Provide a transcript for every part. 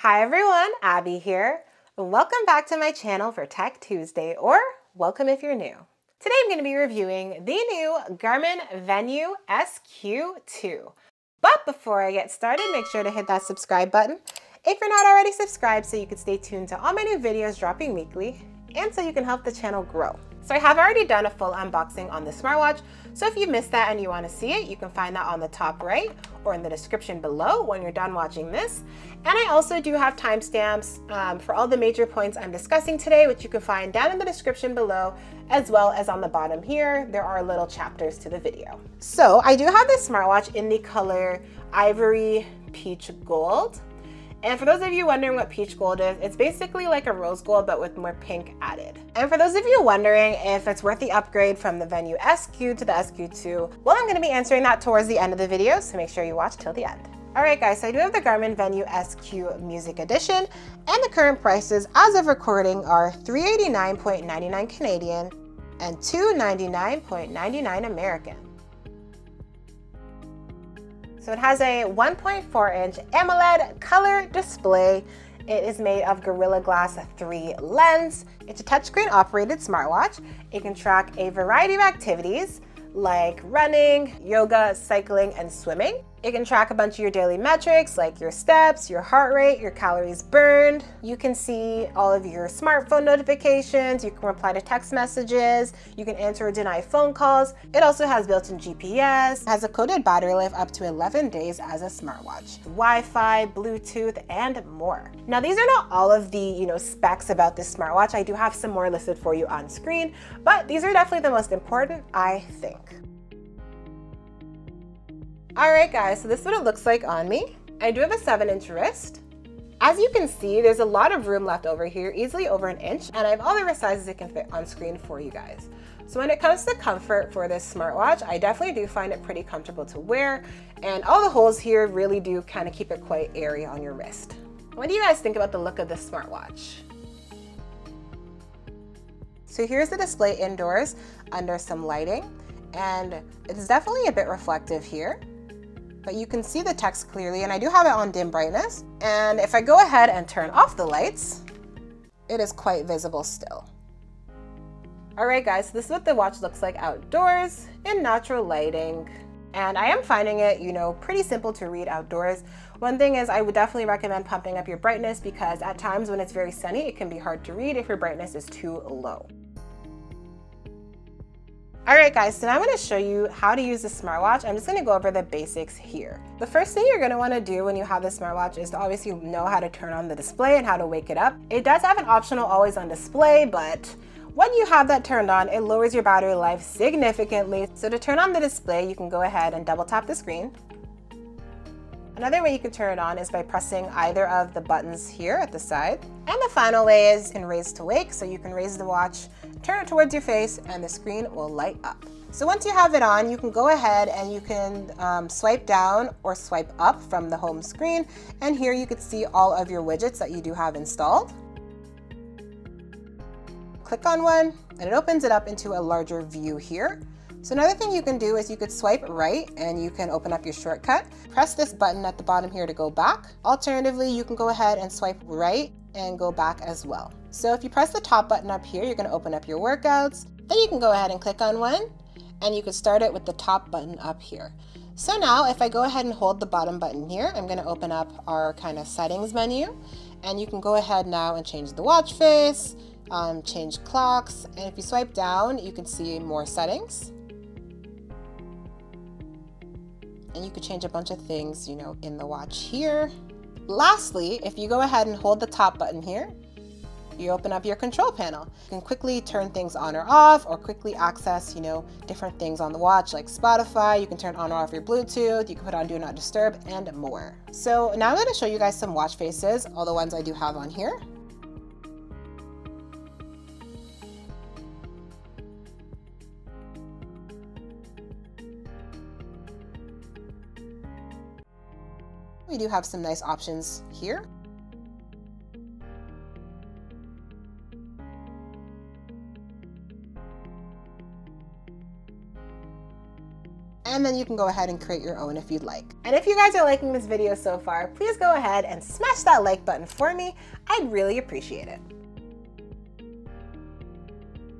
Hi everyone, Abby here. Welcome back to my channel for Tech Tuesday, or welcome if you're new. Today I'm going to be reviewing the new Garmin Venu SQ2. But before I get started, make sure to hit that subscribe button if you're not already subscribed so you can stay tuned to all my new videos dropping weekly and so you can help the channel grow. So I have already done a full unboxing on the smartwatch, so if you missed that and you want to see it, you can find that on the top right or in the description below when you're done watching this. And I also do have timestamps for all the major points I'm discussing today, which you can find down in the description below, as well as on the bottom here. There are little chapters to the video. So I do have this smartwatch in the color Ivory Peach Gold. And for those of you wondering what peach gold is, it's basically like a rose gold, but with more pink added. And for those of you wondering if it's worth the upgrade from the Venu SQ to the SQ2, well, I'm going to be answering that towards the end of the video, so make sure you watch till the end. Alright guys, so I do have the Garmin Venu SQ Music Edition, and the current prices as of recording are $389.99 Canadian and $299.99 American. So it has a 1.4-inch AMOLED color display. It is made of Gorilla Glass 3 lens. It's a touchscreen operated smartwatch. It can track a variety of activities like running, yoga, cycling, and swimming. It can track a bunch of your daily metrics like your steps, your heart rate, your calories burned. You can see all of your smartphone notifications. You can reply to text messages. You can answer or deny phone calls. It also has built-in GPS, has a coded battery life up to 11 days as a smartwatch, Wi-Fi, Bluetooth, and more. Now, these are not all of the specs about this smartwatch. I do have some more listed for you on screen, but these are definitely the most important, I think. Alright guys, so this is what it looks like on me. I do have a 7-inch wrist. As you can see, there's a lot of room left over here, easily over an inch, and I have all the sizes it can fit on screen for you guys. So when it comes to comfort for this smartwatch, I definitely do find it pretty comfortable to wear, and all the holes here really do kind of keep it quite airy on your wrist. What do you guys think about the look of this smartwatch? So here's the display indoors under some lighting, and it's definitely a bit reflective here. But you can see the text clearly, and I do have it on dim brightness. And if I go ahead and turn off the lights, it is quite visible still. All right guys, so this is what the watch looks like outdoors in natural lighting. And I am finding it, pretty simple to read outdoors. One thing is I would definitely recommend pumping up your brightness because at times when it's very sunny, it can be hard to read if your brightness is too low. Alright guys, so now I'm going to show you how to use the smartwatch. I'm just going to go over the basics here. The first thing you're going to want to do when you have the smartwatch is to obviously know how to turn on the display and how to wake it up. It does have an optional always on display, but when you have that turned on, it lowers your battery life significantly. So to turn on the display, you can go ahead and double tap the screen. Another way you can turn it on is by pressing either of the buttons here at the side. And the final way is in raise to wake, so you can raise the watch, turn it towards your face, and the screen will light up. So once you have it on, you can go ahead and you can swipe down or swipe up from the home screen. And here you can see all of your widgets that you do have installed. Click on one, and it opens it up into a larger view here. So another thing you can do is you could swipe right and you can open up your shortcut. Press this button at the bottom here to go back. Alternatively, you can go ahead and swipe right and go back as well. So if you press the top button up here, you're going to open up your workouts. Then you can go ahead and click on one, and you can start it with the top button up here. So now if I go ahead and hold the bottom button here, I'm going to open up our kind of settings menu, and you can go ahead now and change the watch face, change clocks, and if you swipe down, you can see more settings. And you could change a bunch of things, in the watch here. Lastly, if you go ahead and hold the top button here, you open up your control panel. You can quickly turn things on or off, or quickly access, different things on the watch like Spotify. You can turn on or off your Bluetooth. You can put on Do Not Disturb and more. So now I'm going to show you guys some watch faces, all the ones I do have on here. We do have some nice options here. And and then you can go ahead and create your own if you'd like. And if you guys are liking this video so far, please go ahead and smash that like button for me. I'd really appreciate it.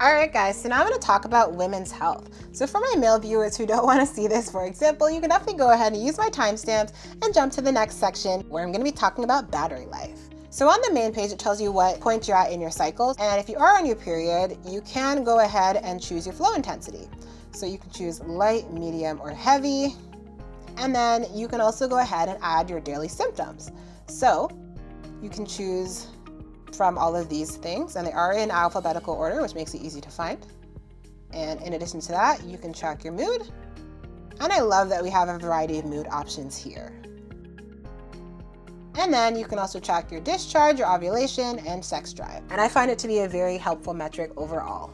Alright guys, so now I'm going to talk about women's health. So for my male viewers who don't want to see this, for example, you can definitely go ahead and use my timestamps and jump to the next section where I'm going to be talking about battery life. So on the main page, it tells you what point you're at in your cycles. And if you are on your period, you can go ahead and choose your flow intensity. So you can choose light, medium, or heavy. And then you can also go ahead and add your daily symptoms. So you can choose from all of these things, and they are in alphabetical order, which makes it easy to find. And in addition to that, you can track your mood. And I love that we have a variety of mood options here. And then you can also track your discharge, your ovulation, and sex drive. And I find it to be a very helpful metric overall.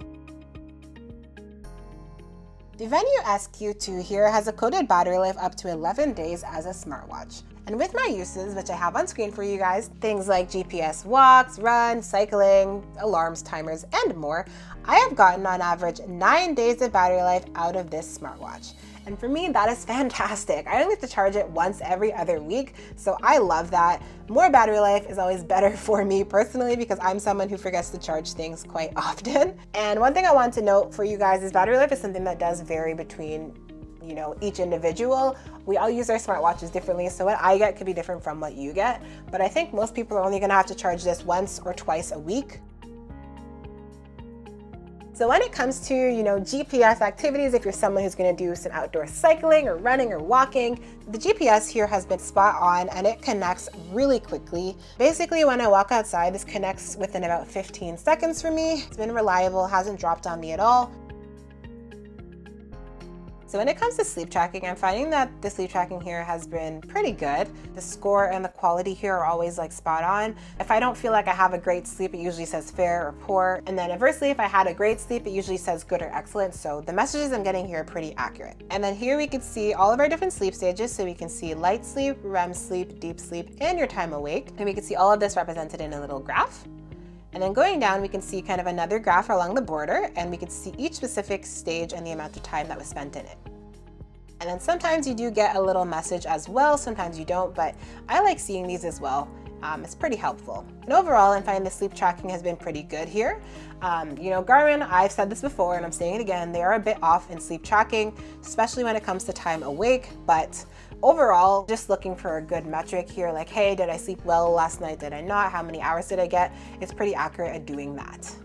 The Venu SQ2 here has a coded battery life up to 11 days as a smartwatch. And with my uses, which I have on screen for you guys, things like GPS walks, runs, cycling, alarms, timers, and more, I have gotten on average 9 days of battery life out of this smartwatch. And for me, that is fantastic. I only have to charge it once every other week, so I love that. More battery life is always better for me personally because I'm someone who forgets to charge things quite often. And one thing I want to note for you guys is battery life is something that does vary between each individual. We all use our smartwatches differently, so what I get could be different from what you get, but I think most people are only gonna have to charge this once or twice a week. So when it comes to, GPS activities, if you're someone who's gonna do some outdoor cycling or running or walking, the GPS here has been spot on and it connects really quickly. Basically, when I walk outside, this connects within about 15 seconds for me. It's been reliable, hasn't dropped on me at all. So when it comes to sleep tracking, I'm finding that the sleep tracking here has been pretty good. The score and the quality here are always spot on. If I don't feel like I have a great sleep, it usually says fair or poor. And then inversely, if I had a great sleep, it usually says good or excellent. So the messages I'm getting here are pretty accurate. And then here we can see all of our different sleep stages. So we can see light sleep, REM sleep, deep sleep, and your time awake. And we can see all of this represented in a little graph. And then going down, we can see kind of another graph along the border, and we can see each specific stage and the amount of time that was spent in it. And then sometimes you do get a little message as well, sometimes you don't, but I like seeing these as well. It's pretty helpful. And overall, I'm finding the sleep tracking has been pretty good here. Garmin, I've said this before and I'm saying it again, they are a bit off in sleep tracking, especially when it comes to time awake, but overall, just looking for a good metric here, like, hey, did I sleep well last night? Did I not? How many hours did I get? It's pretty accurate at doing that.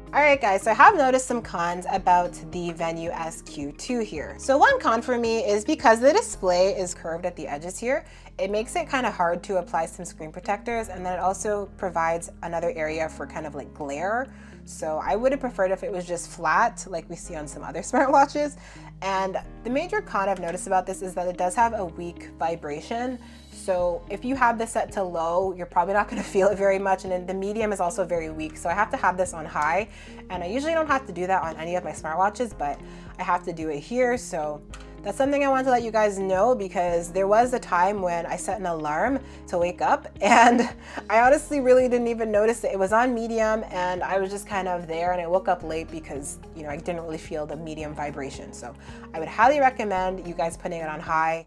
Alright guys, so I have noticed some cons about the Venu SQ2 here. So one con for me is because the display is curved at the edges here, it makes it kind of hard to apply some screen protectors, and then it also provides another area for kind of glare. So I would have preferred if it was just flat like we see on some other smartwatches. And the major con I've noticed about this is that it does have a weak vibration. So if you have this set to low, you're probably not going to feel it very much, and then the medium is also very weak. So I have to have this on high, and I usually don't have to do that on any of my smartwatches, but I have to do it here. So that's something I want to let you guys know, because there was a time when I set an alarm to wake up and I honestly really didn't even notice it. It was on medium and I was just kind of there, and I woke up late because I didn't really feel the medium vibration. So I would highly recommend you guys putting it on high.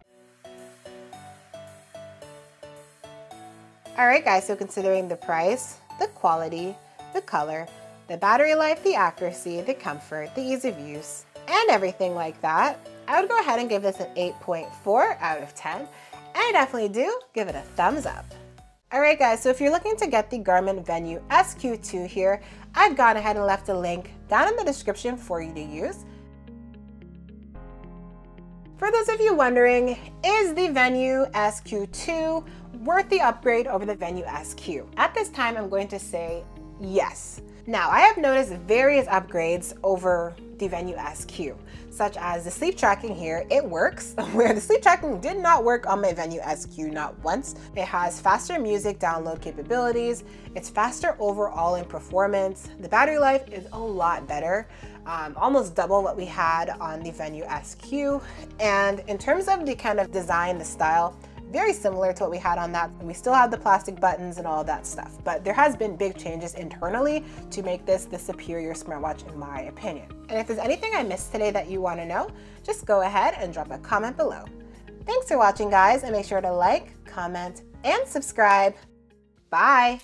Alright guys, so considering the price, the quality, the color, the battery life, the accuracy, the comfort, the ease of use, and everything like that, I would go ahead and give this an 8.4 out of 10, and I definitely do give it a thumbs up. Alright guys, so if you're looking to get the Garmin Venu SQ2 here, I've gone ahead and left a link down in the description for you to use. For those of you wondering, is the Venu SQ2 worth the upgrade over the Venu SQ? At this time, I'm going to say yes. Now, I have noticed various upgrades over the Venu SQ, such as the sleep tracking here. It works, where the sleep tracking did not work on my Venu SQ, not once. It has faster music download capabilities. It's faster overall in performance. The battery life is a lot better, almost double what we had on the Venu SQ. And in terms of the kind of design, the style, very similar to what we had on that. We still have the plastic buttons and all of that stuff, but there has been big changes internally to make this the superior smartwatch in my opinion. And if there's anything I missed today that you want to know, just go ahead and drop a comment below. Thanks for watching, guys, and make sure to like, comment, and subscribe. Bye!